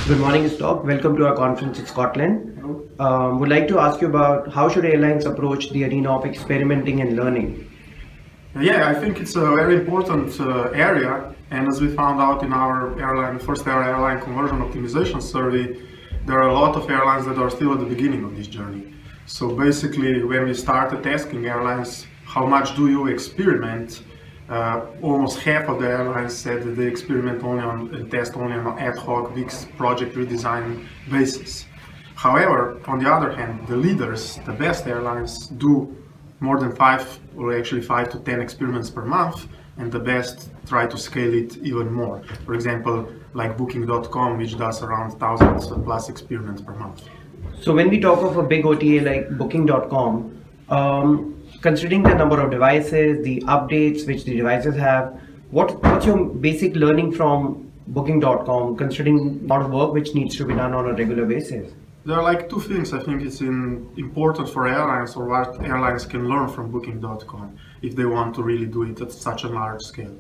Good morning, Iztok. Welcome to our conference in Scotland. Would like to ask you about how should airlines approach the arena of experimenting and learning? Yeah, I think it's a very important area, and as we found out in our first ever airline conversion optimization survey, there are a lot of airlines that are still at the beginning of this journey. So basically, when we started asking airlines, how much do you experiment? Almost half of the airlines said that they experiment only and test only on an ad hoc, big project redesign basis. However, on the other hand, the leaders, the best airlines, do more than 5 to 10 experiments per month, and the best try to scale it even more. For example, like Booking.com, which does around 1,000 plus experiments per month. So when we talk of a big OTA like Booking.com, considering the number of devices, the updates which the devices have, what's your basic learning from Booking.com, considering the amount of work which needs to be done on a regular basis? There are like two things I think it's important for airlines, or what airlines can learn from Booking.com if they want to really do it at such a large scale.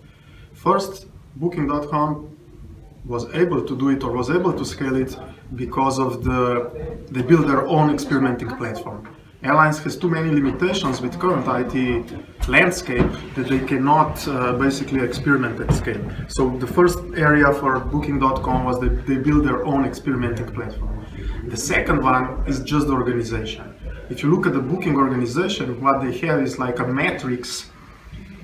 First, Booking.com was able to do it, or was able to scale it, because of they build their own experimenting platform. Airlines has too many limitations with current IT landscape that they cannot basically experiment at scale. So the first area for Booking.com was that they build their own experimenting platform. The second one is just the organization. If you look at the Booking organization, what they have is like a matrix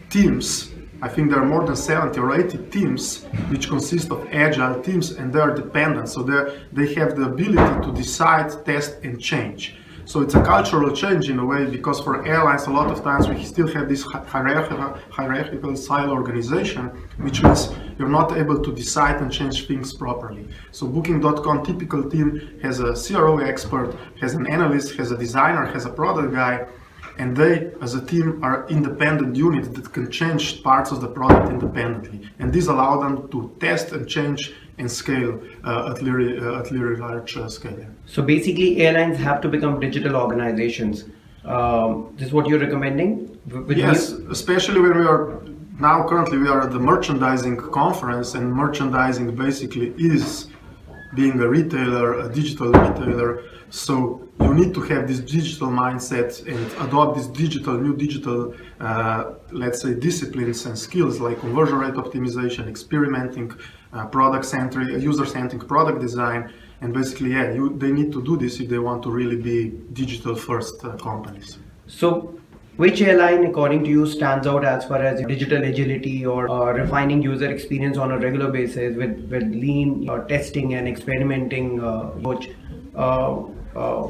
teams. I think there are more than 70 or 80 teams which consist of agile teams, and they are dependent. So they have the ability to decide, test, and change. So it's a cultural change in a way, because for airlines a lot of times we still have this hierarchical silo organization, which means you're not able to decide and change things properly. So Booking.com typical team has a CRO expert, has an analyst, has a designer, has a product guy, and they as a team are independent units that can change parts of the product independently. And this allows them to test and change and scale at very large scale. So basically, airlines have to become digital organizations. This is what you're recommending? Yes, especially when currently we are at the merchandising conference, and merchandising basically is being a retailer, a digital retailer. So you need to have this digital mindset and adopt this new digital, let's say, disciplines and skills like conversion rate optimization, experimenting, product-centric, user-centric product design, and basically, they need to do this if they want to really be digital-first companies. So, which airline, according to you, stands out as far as digital agility or refining user experience on a regular basis with lean testing and experimenting approach?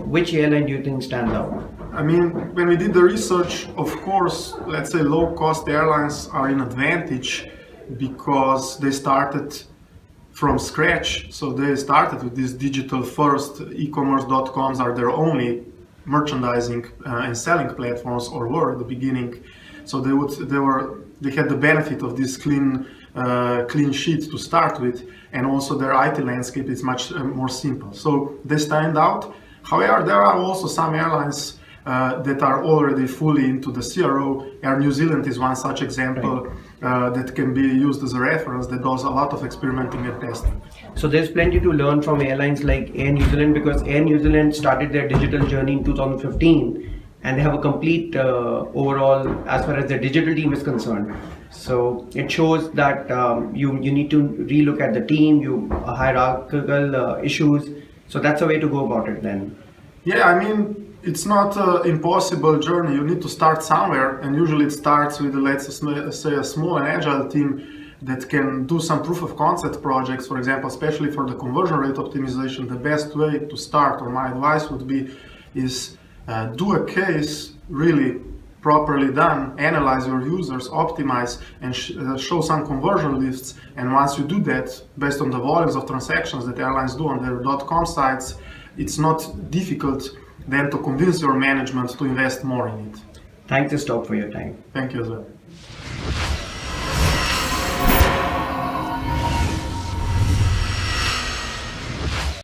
Which airline do you think stands out? I mean, when we did the research, of course, let's say low-cost airlines are in advantage because they started from scratch. So they started with this digital-first. E-commerce.coms are their only merchandising and selling platforms, or were at the beginning. So they had the benefit of this clean sheet to start with, and also their IT landscape is much more simple. So they stand out. However, there are also some airlines that are already fully into the CRO. Air New Zealand is one such example that can be used as a reference, that does a lot of experimenting and testing. So there's plenty to learn from airlines like Air New Zealand, because Air New Zealand started their digital journey in 2015, and they have a complete overall as far as their digital team is concerned. So it shows that you need to relook at the team, hierarchical issues. So that's a way to go about it then. Yeah, I mean, it's not an impossible journey. You need to start somewhere, and usually it starts with, let's say, a small and agile team that can do some proof of concept projects. For example, especially for the conversion rate optimization, the best way to start, or my advice would be, is do a case really properly done, analyze your users, optimize, and show some conversion lifts. And once you do that, based on the volumes of transactions that airlines do on their .com sites, it's not difficult then to convince your management to invest more in it. Thanks, Iztok, for your time. Thank you as well.